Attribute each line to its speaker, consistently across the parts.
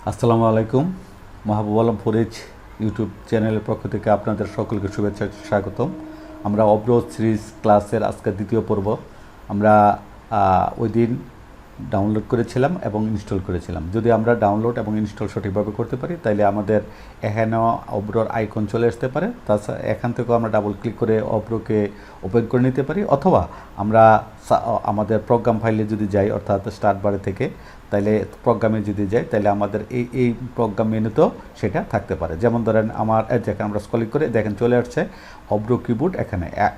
Speaker 1: আসসালামু আলাইকুম। মাহাবুবালাম ফরিজ ইউটিউব চ্যানেলের পক্ষ থেকে আপনাদের সকলকে শুভেচ্ছা স্বাগতম। আমরা অব্র সিরিজ ক্লাসের আজকে দ্বিতীয় পর্ব আমরা ওই দিন ডাউনলোড করেছিলাম এবং ইনস্টল করেছিলাম। যদি আমরা ডাউনলোড এবং ইনস্টল সঠিকভাবে করতে পারি তাহলে আমাদের এখানে অব্রোর আইকন চলে আসতে পারে। তাছাড়া এখান থেকেও আমরা ডাবল ক্লিক করে অব্রোকে ওপেন করে নিতে পারি, অথবা আমরা আমাদের প্রোগ্রাম ফাইলে যদি যাই, অর্থাৎ স্টার্ট বারে থেকে, তাহলে প্রোগ্রামে যদি যাই তাহলে আমাদের এই প্রোগ্রাম মেনুতেও সেটা থাকতে পারে। যেমন ধরেন আমার যেখানে আমরা স্ক্রলিং করে দেখেন চলে আসছে অব্রো কিবোর্ড।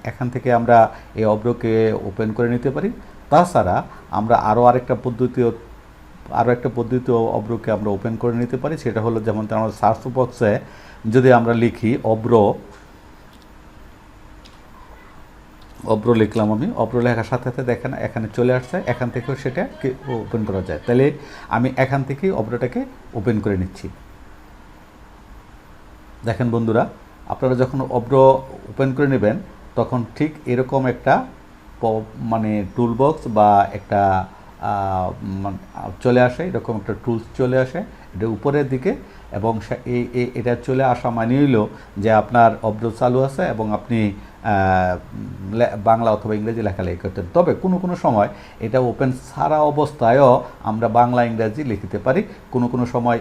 Speaker 1: এখান থেকে আমরা এই অব্রোকে ওপেন করে নিতে পারি। তাছাড়া আমরা আরও একটা পদ্ধতি অব্রোকে আমরা ওপেন করে নিতে পারি। সেটা হলো, যেমন আমরা সার্চ বক্সে যদি আমরা লিখি অব্রো লিখলাম, আমি অব্রো লেখার সাথে সাথে দেখেন এখানে চলে আসছে, এখান থেকেও সেটা ওপেন করা যায়। তাহলে আমি এখান থেকেই অব্রোটাকে ওপেন করে নিচ্ছি। দেখেন বন্ধুরা, আপনারা যখন অব্রো ওপেন করে নেবেন তখন ঠিক এরকম একটা মানে টুল বক্স বা একটা চলে আসে, এরকম একটা টুলস চলে আসে এটা উপরের দিকে, এবং এটা চলে আসা মানে হইল যে আপনার অব্রো চালু আছে এবং আপনি বাংলা অথবা ইংরেজি লেখালেখি করতেন। তবে কোনো সময় এটা ওপেন ছাড়া অবস্থায়ও আমরা বাংলা ইংরেজি লিখতে পারি। কোনো সময়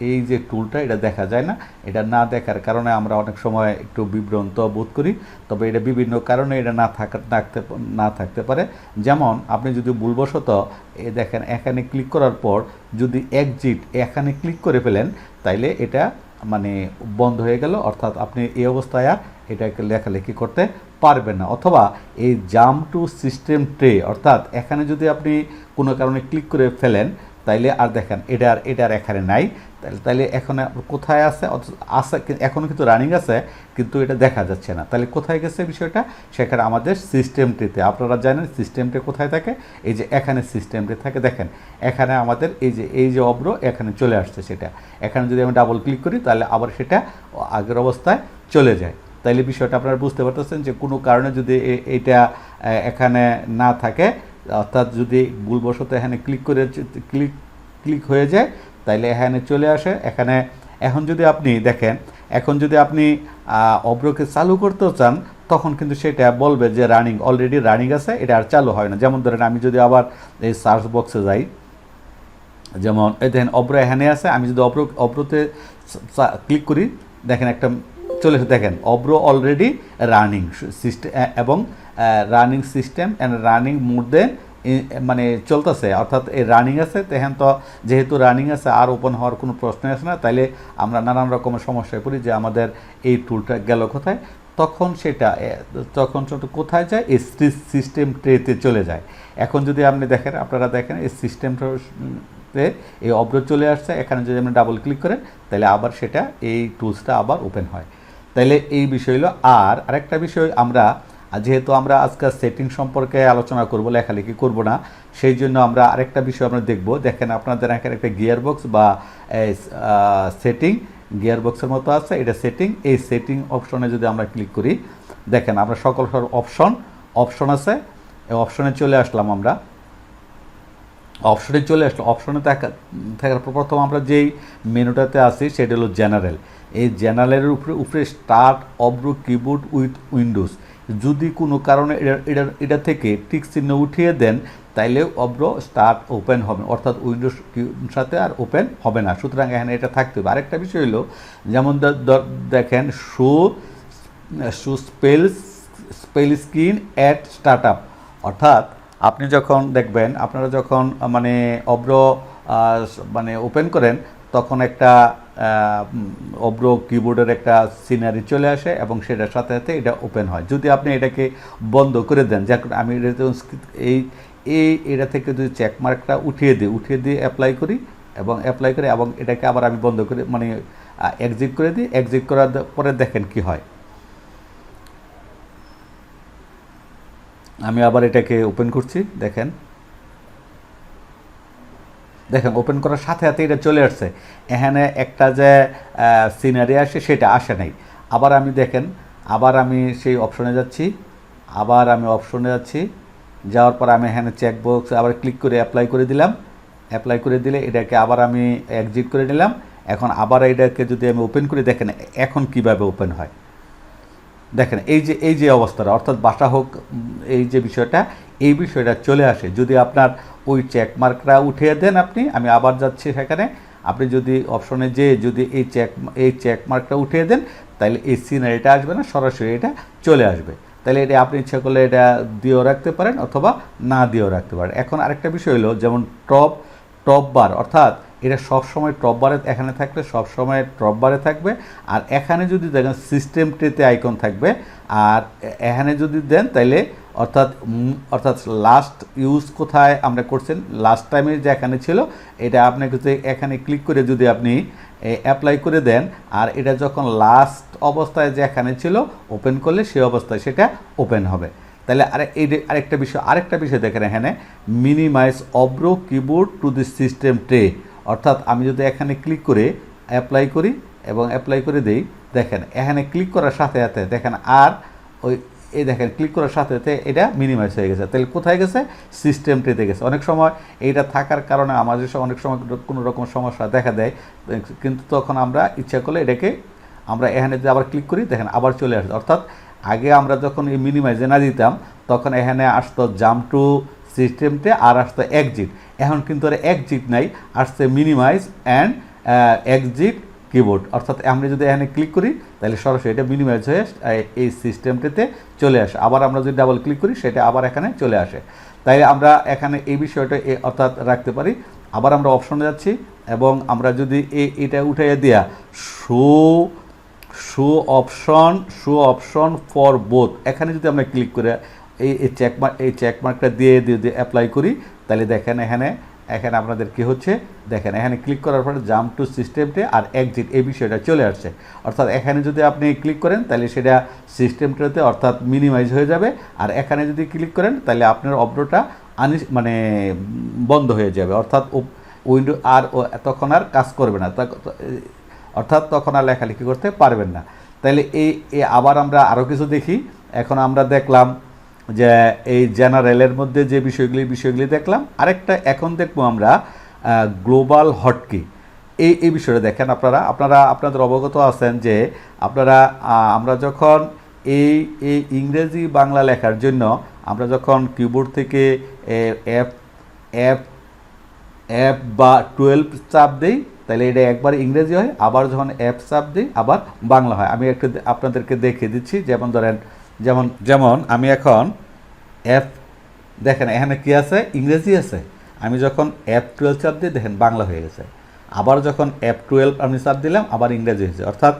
Speaker 1: এই যে টুলটা এটা দেখা যায় না। এটা না দেখার কারণে আমরা অনেক সময় একটু বিভ্রান্ত বোধ করি। তবে এটা বিভিন্ন কারণে এটা না থাকতে পারে। যেমন আপনি যদি ভুলবশত দেখেন এখানে ক্লিক করার পর যদি এক্সিট এখানে ক্লিক করে ফেলেন তাইলে এটা মানে বন্ধ হয়ে গেল, অর্থাৎ আপনি এই অবস্থায় এটাকে লেখালেখি করতে পারবেন না। অথবা এই জাম্প টু সিস্টেম ট্রে, অর্থাৎ এখানে যদি আপনি কোনো কারণে ক্লিক করে ফেলেন তাইলে আর দেখেন এটার এখানে নাই। তাইলে এখন কোথায় আছে? এখনও কিন্তু রানিং আছে, কিন্তু এটা দেখা যাচ্ছে না। তাহলে কোথায় গেছে বিষয়টা? সেখানে আমাদের সিস্টেম ট্রেতে। আপনারা জানেন সিস্টেম ট্রে কোথায় থাকে? এই যে এখানে সিস্টেম ট্রে থাকে। দেখেন এখানে আমাদের এই যে অব্রো এখানে চলে আসছে। সেটা এখানে যদি আমি ডাবল ক্লিক করি তাহলে আবার সেটা আগের অবস্থায় চলে যায়। তাইলে বিষয়টা আপনারা বুঝতে পারতেছেন যে কোনো কারণে যদি এটা এখানে না থাকে, অর্থাৎ যদি ভুলবশত এখানে ক্লিক হয়ে যায় তাইলে এখানে চলে আসে। এখন যদি আপনি দেখেন, এখন যদি আপনি অব্রোকে চালু করতে চান তখন কিন্তু সেটা বলবে যে অলরেডি রানিং আছে, এটা আর চালু হয় না। যেমন ধরেন আমি যদি আবার এই সার্চ বক্সে যাই, যেমন এই দেখেন অব্রো এখানে আছে, আমি যদি অব্রোতে ক্লিক করি দেখেন একটা চলে এসে দেখেন অব্রো অলরেডি রানিং সিস্টেম এবং রানিং সিস্টেম অ্যান্ড রানিং মোর দেন মানে চলতেছে, অর্থাৎ এই রানিং আছে। দেখেন তো যেহেতু রানিং আছে আর ওপেন হওয়ার কোনো প্রশ্নই আসে না। তাইলে আমরা নানান রকমের সমস্যায় পড়ি যে আমাদের এই টুলটা গেল কোথায়। তখন কোথায় যায়? এই সিস্টেম ট্রেতে চলে যায়। এখন যদি আপনি দেখেন, আপনারা দেখেন এই সিস্টেমটা এই অব্রো চলে আসছে। এখানে যদি আপনি ডাবল ক্লিক করেন তাহলে আবার সেটা এই টুলসটা আবার ওপেন হয়। তাইলে এই বিষয় হলো। আর আরেকটা বিষয়, যেহেতু আমরা আজকে সেটিং সম্পর্কে আলোচনা করব, লেখালেখি করব না, সেই জন্য আমরা আরেকটা বিষয় আমরা দেখব। দেখেন আপনাদের এখানে একটা গিয়ার বক্স বা সেটিং গিয়ার বক্সের মতো আছে, এটা সেটিং। এই সেটিং অপশনে যদি আমরা ক্লিক করি, দেখেন আমরা সকল অপশন আছে। এই অপশনে চলে আসলাম। আমরা অপশনে থাকার পর প্রথম আমরা যেই মেনুটাতে আছি সেটা হলো জেনারেল। এই জেনারেলের উপরে start Avro keyboard with Windows. যদি কোনো কারণে এটা থেকে টিক চিহ্ন উঠিয়ে দেন তাইলে অব্রো স্টার্ট ওপেন হবে, অর্থাৎ উইন্ডোজ সাথে আর ওপেন হবে না। সুতরাং এখানে এটা থাকতে হবে। আরেকটা বিষয় হলো, যেমন দেখেন show spell screen at start up, অর্থাৎ আপনি যখন দেখবেন, আপনারা যখন মানে অব্রো মানে ওপেন করেন তখন একটা অব্রো কিবোর্ডের একটা সিনারি চলে আসে এবং সেটার সাথে সাথে এটা ওপেন হয়। যদি আপনি এটাকে বন্ধ করে দেন, যাক আমি এটা থেকে যদি চেকমার্কটা উঠিয়ে দিই অ্যাপ্লাই করি এবং এটাকে আবার আমি বন্ধ করে মানে এক্সিট করে দিই। এক্সিট করার পরে দেখেন কি হয়। আমি আবার এটাকে ওপেন করছি। দেখেন ওপেন করার সাথে সাথে এটা চলে আসছে। এখানে একটা যে সিনারি আসে সেটা আসে নাই। আবার আমি সেই অপশনে যাচ্ছি। যাওয়ার পর আমি এখানে চেকবক্স আবার ক্লিক করে অ্যাপ্লাই করে দিলাম। অ্যাপ্লাই করে দিলে এটাকে আবার আমি এক্সিট করে নিলাম। এখন আবার এটাকে যদি আমি ওপেন করে দেখেন এখন কিভাবে ওপেন হয় দেখেন, এই যে অবস্থাটা, অর্থাৎ বাসা হোক এই যে বিষয়টা, এই বিষয়টা চলে আসে যদি আপনার ওই চেকমার্কটা উঠিয়ে দেন। আমি আবার যাচ্ছি সেখানে, আপনি যদি অপশনে যে যদি এই চেকমার্কটা উঠিয়ে দেন তাহলে এই সিনারিটা আসবে না, সরাসরি এটা চলে আসবে। তাহলে এটা আপনি ইচ্ছা করলে এটা দিয়েও রাখতে পারেন অথবা না দিয়েও রাখতে পারেন। এখন আরেকটা বিষয় হলো যেমন টপ বার, অর্থাৎ এটা সবসময় টপ বারে এখানে থাকলে সবসময় টপ বারে থাকবে। আর এখানে যদি দেখেন সিস্টেম ট্রেতে আইকন থাকবে, আর এখানে যদি দেন তাইলে অর্থাৎ লাস্ট ইউজ কোথায় আমরা করছেন, লাস্ট টাইমে যে এখানে ছিল এটা আপনাকে এখানে ক্লিক করে যদি আপনি অ্যাপ্লাই করে দেন, আর এটা যখন লাস্ট অবস্থায় যে এখানে ছিল ওপেন করলে সেই অবস্থায় সেটা ওপেন হবে। তাহলে আরেকটা বিষয় দেখেন, এখানে minimize Avro keyboard to the system tray, অর্থাৎ আমি যদি এখানে ক্লিক করে অ্যাপ্লাই করি এবং অ্যাপ্লাই করে দেই, দেখেন এখানে ক্লিক করার সাথে সাথে দেখেন আর এই দেখেন ক্লিক করার সাথে সাথে এটা মিনিমাইজ হয়ে গেছে। তাহলে কোথায় গেছে, সিস্টেম ট্রেতে গেছে। অনেক সময় এইটা থাকার কারণে আমাদের অনেক সময় কোনো রকম সমস্যা দেখা দেয়, কিন্তু তখন আমরা ইচ্ছা করলে এটাকে আমরা এখানে যদি আবার ক্লিক করি দেখেন আবার চলে আসে। অর্থাৎ আগে আমরা যখন এই মিনিমাইজে না দিতাম তখন এখানে আসতো জাম্প টু সিস্টেমতে আর আসতো এক্সিট, এখন কিন্তু আর এক্সিট নাই, আসছে মিনিমাইজ অ্যান্ড এক্সিট কিবোর্ড। অর্থাৎ আমরা যদি এখানে ক্লিক করি তাহলে সরাসরি এটা মিনিমাইজ হয়ে এই সিস্টেমটিতে চলে আসে। আবার আমরা যদি ডাবল ক্লিক করি সেটা আবার এখানে চলে আসে। তাই আমরা এখানে এই বিষয়টা অর্থাৎ রাখতে পারি। আবার আমরা অপশনে যাচ্ছি এবং আমরা যদি এটা উঠাইয়া দেওয়া শো অপশন ফর বোথ, এখানে যদি আমরা ক্লিক করে এই চেকমার্কটা দিয়ে অ্যাপ্লাই করি তাহলে দেখেন এখানে আপনাদের কি হচ্ছে, দেখেন এখানে ক্লিক করার পরে জাম্প টু সিস্টেমটে আর এক্সিট এই বিষয়টা চলে আসছে। অর্থাৎ এখানে যদি আপনি ক্লিক করেন তাহলে সেটা সিস্টেমটাতে অর্থাৎ মিনিমাইজ হয়ে যাবে, আর এখানে যদি ক্লিক করেন তাহলে আপনার অব্রোটা মানে বন্ধ হয়ে যাবে, অর্থাৎ উইন্ডো আর তখন আর কাজ করবে না, অর্থাৎ তখন আর লেখালেখি করতে পারবেন না। তাইলে আবার আমরা আরও কিছু দেখি। এখন আমরা দেখলাম যে এই জেনারেলের মধ্যে যে বিষয়গুলি দেখলাম। আরেকটা এখন দেখবো আমরা গ্লোবাল হটকি। এই বিষয়টা দেখেন, আপনাদের অবগত আছেন যে আমরা যখন এই ইংরেজি বাংলা লেখার জন্য আমরা যখন কিবোর্ড থেকে F বা 12 চাপ দেই তাহলে এটা একবার ইংরেজি হয়, আবার যখন F চাপ দিই আবার বাংলা হয়। আমি একটু আপনাদেরকে দেখিয়ে দিচ্ছি। যেমন আমি এখন দেখেন এখানে কি আছে, ইংরেজি আছে। আমি যখন F12 চাপ দিই দেখেন বাংলা হয়ে গেছে, আবার যখন F12 আমি চাপ দিলাম আবার ইংরেজি হয়েছে। অর্থাৎ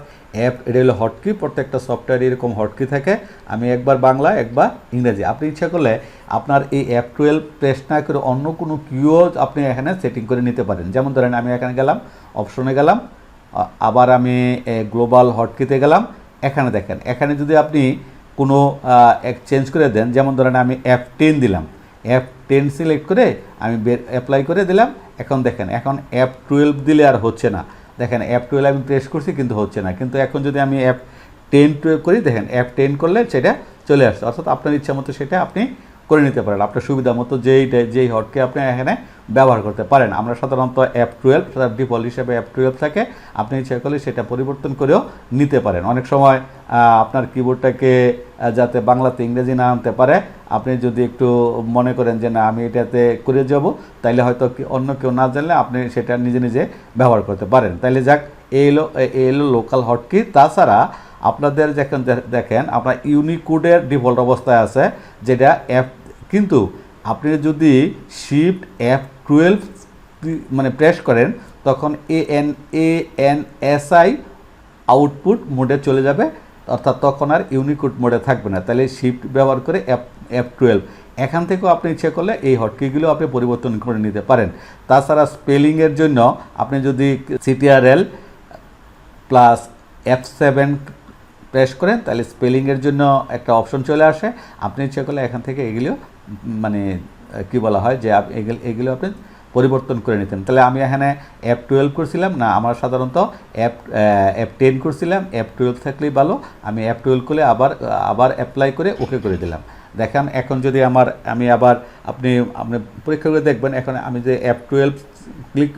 Speaker 1: এটা হলো হটকি, প্রত্যেকটা সফটওয়্যারে এরকম হটকি থাকে। আমি একবার বাংলা একবার ইংরেজি। আপনি ইচ্ছা করলে আপনার এই F12 প্রেস না করে অন্য কোনো কিও আপনি এখানে সেটিং করে নিতে পারেন। যেমন ধরেন আমি এখানে গেলাম, অপশনে গেলাম, আবার আমি গ্লোবাল হটকিতে গেলাম। এখানে দেখেন, এখানে যদি আপনি কোনো চেঞ্জ করে দেন, যেমন ধরেন আমি F10 দিলাম, F10 সিলেক্ট করে আমি অ্যাপ্লাই করে দিলাম। এখন দেখেন এখন F12 দিলে আর হচ্ছে না, দেখেন F12 আমি প্রেস করছি কিন্তু হচ্ছে না। কিন্তু এখন যদি আমি F10 করি দেখেন F10 করলে সেটা চলে আসছে। অর্থাৎ আপনার ইচ্ছা মতো সেটা আপনি করে নিতে পারেন, আপনার সুবিধা মতো যেই হটকে আপনি এখানে ব্যবহার করতে পারেন। আমরা সাধারণত F12 ডিফল্ট হিসেবে F12 থাকে, আপনি ইচ্ছা করলে সেটা পরিবর্তন করেও নিতে পারেন। অনেক সময় আপনার কিবোর্ডটাকে যাতে বাংলাতে ইংরেজি না আনতে পারে, আপনি যদি একটু মনে করেন যে না আমি এটাতে করে যাব, তাইলে হয়তো অন্য কেউ না জানলে আপনি সেটা নিজে ব্যবহার করতে পারেন। তাইলে যাক, এই এলো লোকাল হটকি। তাছাড়া আপনাদের দেখেন আপনার ইউনিকোডের ডিফল্ট অবস্থায় আছে যেটা কিন্তু আপনি যদি শিফট F12 মানে প্রেস করেন তখন ANSI আউটপুট মোডে চলে যাবে, অর্থাৎ তখন আর ইউনিকোড মোডে থাকবে না। তাহলে শিফট ব্যবহার করে F12 এখান থেকেও আপনি ইচ্ছে করলে এই হটকিগুলো আপনি পরিবর্তন করে নিতে পারেন। তাছাড়া স্পেলিংয়ের জন্য আপনি যদি CTRL প্লাস F7 প্রেস করেন তাহলে স্পেলিংয়ের জন্য একটা অপশন চলে আসে। আপনি ইচ্ছে করলে এখান থেকে এগুলো মানে কি বলা হয় যে এগুলো আপনি পরিবর্তন করে নিতেন। তাহলে আমি এখানে F12 করছিলাম না, আমার সাধারণত F10 করছিলাম। F12 থাকলেই ভালো, আমি F12 করে আবার অ্যাপ্লাই করে ওকে করে দিলাম। দেখেন এখন যদি আপনি পরীক্ষা করে দেখবেন, এখন আমি যে F12 ক্লিক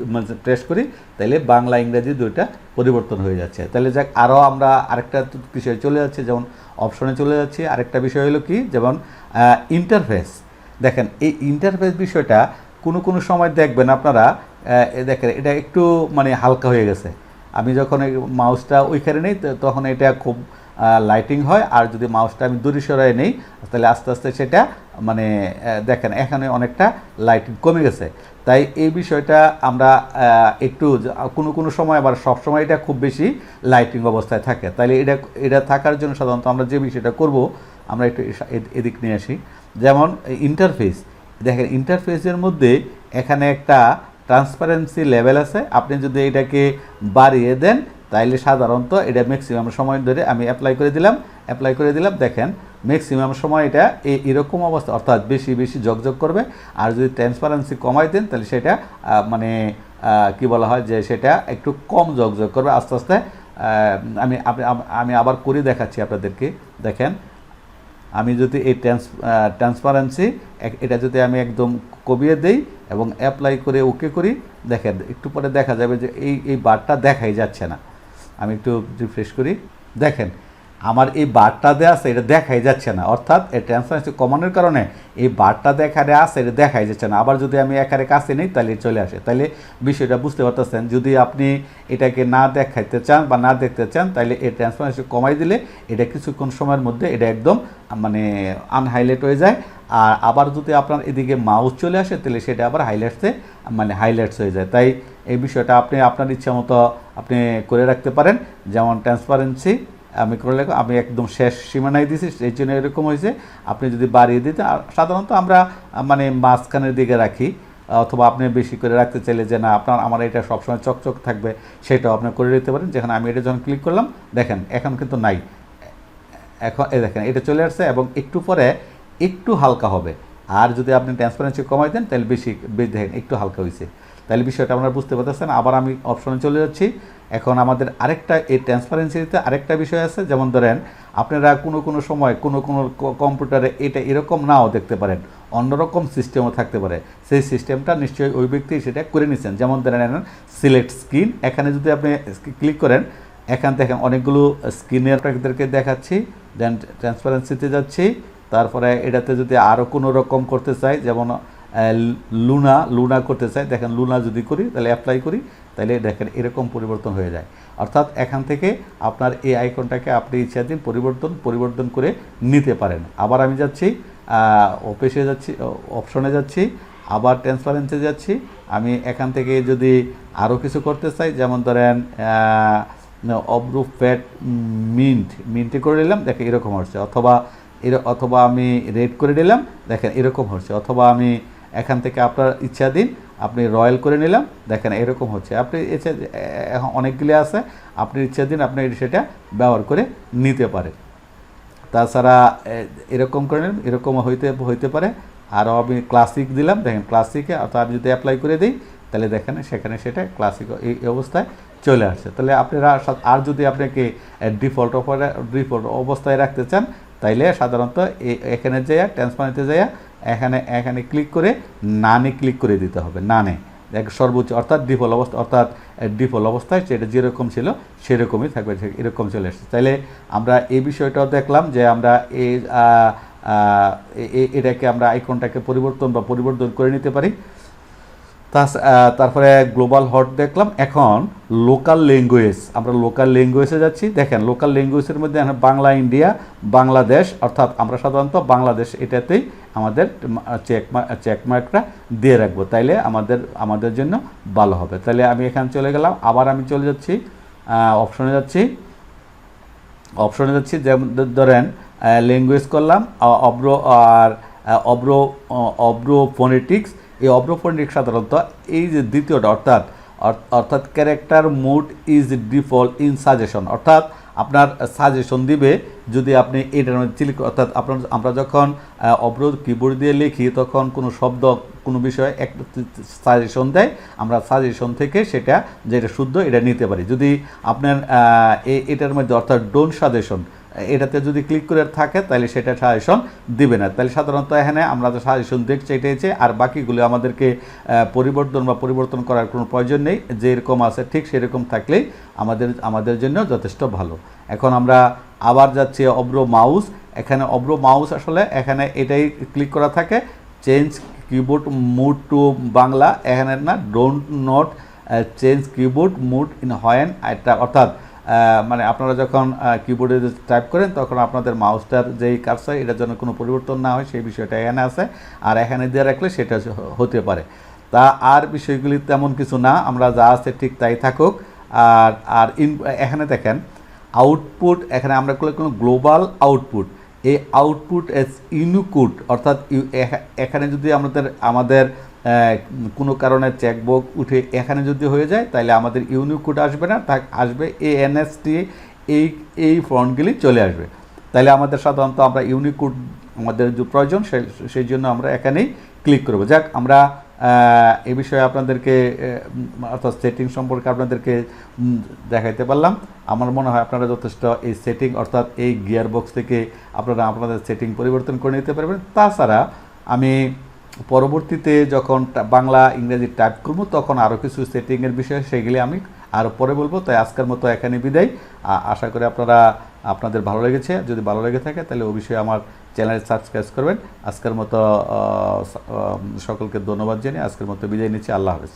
Speaker 1: প্রেস করি তাহলে বাংলা ইংরেজি দুইটা পরিবর্তন হয়ে যাচ্ছে। তাহলে যাক আরও আমরা আরেকটা বিষয়ে চলে যাচ্ছি, যেমন অপশনে চলে যাচ্ছি। আরেকটা বিষয় হলো কি, যেমন ইন্টারফেস। দেখেন এই ইন্টারফেস বিষয়টা কোনো সময় দেখবেন আপনারা, দেখেন এটা একটু মানে হালকা হয়ে গেছে। আমি যখন এই মাউসটা ওইখানে নেই তখন এটা খুব লাইটিং হয়, আর যদি মাউসটা আমি দূরে সরাই নেই তাহলে আস্তে আস্তে সেটা মানে দেখেন এখানে অনেকটা লাইটিং কমে গেছে। তাই এই বিষয়টা আমরা একটু কোনো সময় আবার সব সময় এটা খুব বেশি লাইটিং অবস্থায় থাকে। তাইলে এটা থাকার জন্য সাধারণত আমরা যে বিষয়টা করব, আমরা একটু এদিক নিয়ে আসি। যেমন ইন্টারফেস, দেখেন ইন্টারফেসের মধ্যে এখানে একটা ট্রান্সপারেন্সি লেভেল আছে। আপনি যদি এটাকে বাড়িয়ে দেন তাইলে সাধারণত এটা ম্যাক্সিমাম সময় ধরে আমি অ্যাপ্লাই করে দিলাম, দেখেন ম্যাক্সিমাম সময় এটা এরকম অবস্থা, অর্থাৎ বেশি ঝকঝক করবে। আর যদি ট্রান্সপারেন্সি কমাই দেন তাহলে সেটা মানে কি বলা হয় যে সেটা একটু কম ঝকঝক করবে আস্তে আস্তে। আমি আবার করে দেখাচ্ছি আপনাদেরকে। দেখেন আমি যদি এই ট্রান্সপারেন্সি এটা যদি আমি একদম কমিয়ে দেই এবং অ্যাপ্লাই করে ওকে করি, দেখেন একটু পরে দেখা যাবে যে এই বারটা দেখাই যাচ্ছে না। আমি একটু রিফ্রেশ করি, দেখেন আমার এই বারটা দেওয়া আছে এটা দেখাই যাচ্ছে না, অর্থাৎ এই ট্রান্সপারেন্সি কমানোর কারণে এই বারটা দেখারে আছে এটা দেখাই যাচ্ছে না। আবার যদি আমি একারে কাছে নিই তাহলে চলে আসে। তাহলে বিষয়টা বুঝতে পারতেছেন, যদি আপনি এটাকে না দেখাইতে চান বা না দেখতে চান তাহলে এই ট্রান্সপারেন্সি কমাই দিলে এটা কিছুক্ষণ সময়ের মধ্যে এটা একদম মানে আনহাইলাইট হয়ে যায়। আর আবার যদি আপনার এদিকে মাউস চলে আসে তাহলে সেটা আবার হাইলাইটস হয়ে যায়। তাই এই বিষয়টা আপনি আপনার ইচ্ছা মতো আপনি করে রাখতে পারেন। যেমন ট্রান্সপারেন্সি আমি করলে আমি একদম শেষ সীমানায় দিয়েছি, এই জন্য এরকম হয়েছে। আপনি যদি বাড়িয়ে দিতে, সাধারণত আমরা মানে মাঝখানের দিকে রাখি, অথবা আপনি বেশি করে রাখতে চাইলে যে না আমার এটা সবসময় চকচক থাকবে সেটাও আপনি করে দিতে পারেন। যেখানে আমি এটা যখন ক্লিক করলাম দেখেন এখন কিন্তু নাই, এখন দেখেন এটা চলে আসছে এবং একটু পরে একটু হালকা হবে। আর যদি আপনি ট্রান্সপারেন্সি কমাই দেন তাহলে বেশি দেখেন একটু হালকা হয়েছে। তাহলে বিষয়টা আপনারা বুঝতে পারতেছেন। আবার আমি অপশনে চলে যাচ্ছি। এখন আমাদের আরেকটা এই ট্রান্সপারেন্সিতে আরেকটা বিষয় আছে, যেমন ধরেন আপনারা কোনো সময় কোনো কম্পিউটারে এটা এরকম নাও দেখতে পারেন, অন্যরকম সিস্টেমও থাকতে পারে। সেই সিস্টেমটা নিশ্চয়ই ওই ব্যক্তি সেটা করে নিচ্ছেন। যেমন ধরেন সিলেক্ট স্ক্রিন, এখানে যদি আপনি ক্লিক করেন এখান থেকে অনেকগুলো স্ক্রিনের আপনাদেরকে দেখাচ্ছি। দেন ট্রান্সপারেন্সিতে যাচ্ছি, তারপরে এটাতে যদি আরও কোনো রকম করতে চাই, যেমন লুনা করতে চাই, দেখেন লুনা যদি করি তাহলে অ্যাপ্লাই করি তাহলে দেখেন এরকম পরিবর্তন হয়ে যায়। অর্থাৎ এখান থেকে আপনার এই আইকনটাকে আপনি ইচ্ছাধীন পরিবর্তন করে নিতে পারেন। আবার আমি যাচ্ছি অপশনে যাচ্ছি, আবার ট্রান্সপারেন্সি যাচ্ছি। আমি এখান থেকে যদি আরও কিছু করতে চাই, যেমন ধরেন অব্রু ফ্যাট মিন্টে করে নিলাম, দেখেন এরকম হচ্ছে। অথবা আমি রেড করে নিলাম, দেখেন এরকম হচ্ছে। অথবা আমি এখান থেকে আপনার ইচ্ছাধীন আপনি রয়্যাল করে নিলাম, দেখেন এরকম হচ্ছে। আপনি এখন অনেকগুলি আছে, আপনি ইচ্ছাধীন আপনি সেটা ব্যবহার করে নিতে পারেন। তাছাড়া এরকম করে নিলাম, এরকম হইতে পারে। আরও আমি ক্লাসিক দিলাম, দেখেন ক্লাসিকে, অর্থাৎ আমি যদি অ্যাপ্লাই করে দিই তাহলে দেখেন সেখানে সেটা ক্লাসিক এই অবস্থায় চলে আসছে। তাহলে আপনারা আর যদি আপনাকে ডিফল্ট অবস্থায় রাখতে চান তাইলে সাধারণত এখানে যাইয়া ট্রান্সপারেন্সিতে যাইয়া এখানে ক্লিক করে নানে ক্লিক করে দিতে হবে। নানে সর্বোচ্চ অর্থাৎ ডিফল্ট অবস্থায় সেটা যেরকম ছিল সেরকমই থাকবে, এরকম চলে আসছে। তাইলে আমরা এই বিষয়টাও দেখলাম যে আমরা এটাকে আমরা আইকনটাকে পরিবর্তন করে নিতে পারি। তারপরে গ্লোবাল হট দেখলাম। এখন লোকাল ল্যাঙ্গুয়েজ, আমরা লোকাল ল্যাঙ্গুয়েজে যাচ্ছি। দেখেন লোকাল ল্যাঙ্গুয়েজের মধ্যে বাংলা ইন্ডিয়া, বাংলাদেশ, অর্থাৎ আমরা সাধারণত বাংলাদেশ এটাতেই আমাদের চেকমার্কটা দিয়ে রাখবো, তাইলে আমাদের জন্য ভালো হবে। তাহলে আমি এখানে চলে গেলাম, আবার আমি চলে যাচ্ছি অপশনে যাচ্ছি। যেমন ধরেন ল্যাঙ্গুয়েজ করলাম অব্রো ফোনেটিক্স। এই অব্রোফোনিক্স সাধারণত এই যে দ্বিতীয়টা অর্থাৎ character mode is default in suggestion, অর্থাৎ আপনার সাজেশন দিবে যদি আপনি এটার মধ্যে ক্লিক, অর্থাৎ আমরা যখন অব্রোধ কিবোর্ড দিয়ে লিখি তখন কোনো শব্দ কোনো বিষয়ে একটা সাজেশন দেয়, আমরা সাজেশন থেকে যেটা শুদ্ধ এটা নিতে পারি। যদি আপনার এটার মধ্যে অর্থাৎ ডোন্ট সাজেশন এটাতে যদি ক্লিক করে থাকে তাহলে সেটা সাজেশন দিবে না। তাহলে সাধারণত এখানে আমরা তো সাজেশন দেখতে চাইতেছি, আর বাকিগুলো আমাদেরকে পরিবর্তন করার কোনো প্রয়োজন নেই। যেরকম আছে ঠিক সেরকম থাকলেই আমাদের জন্য যথেষ্ট ভালো। এখন আমরা আবার যাচ্ছি অব্রো মাউস। এখানে অব্রো মাউস আসলে এখানে এটাই ক্লিক করা থাকে, change keyboard mode to Bangla. এখানে না don't not change keyboard mode in when, এটা অর্থাৎ মানে আপনারা যখন কিবোর্ডে টাইপ করেন তখন আপনাদের মাউসটার যেই কার্সার এটার জন্য কোনো পরিবর্তন না হয় সেই বিষয়টা এখানে আছে, আর এখানে দিয়ে রাখলে সেটা হতে পারে। তা আর বিষয়গুলি তেমন কিছু না, আমরা যা আছে ঠিক তাই থাকুক। আর আর এখানে দেখেন আউটপুট, এখানে আমরা কোনো গ্লোবাল আউটপুট, এই আউটপুট এস ইউনিকোড, অর্থাৎ এখানে যদি আমাদের কোনো কারণে চেকবুক উঠে এখানে যদি হয়ে যায় তাহলে আমাদের ইউনিকোড আসবে না, আসবে ANST, এই ফন্টগুলি চলে আসবে। তাহলে আমাদের সাধারণত আমরা ইউনিকোড আমাদের যে প্রয়োজন সেই জন্য আমরা এখানেই ক্লিক করব। যাক, আমরা এই বিষয়ে আপনাদেরকে অর্থাৎ সেটিং সম্পর্কে আপনাদেরকে দেখাইতে পারলাম। আমার মনে হয় আপনারা যথেষ্ট এই সেটিং অর্থাৎ এই গিয়ার বক্স থেকে আপনারা আপনাদের সেটিং পরিবর্তন করে নিতে পারবেন। তাছাড়া আমি পরবর্তীতে যখন বাংলা ইংরেজি টাইপ করব তখন আরও কিছু সেটিংয়ের বিষয় সেগুলি আমি আরও পরে বলবো। তাই আজকের মতো এখানে বিদায়। আশা করি আপনাদের ভালো লেগেছে। যদি ভালো লেগে থাকে তাহলে অবশ্যই আমার চ্যানেলে সাবস্ক্রাইব করবেন। আজকের মতো সকলকে ধন্যবাদ জানিয়ে আজকের মতো বিদায় নিচ্ছি। আল্লাহ হাফেজ।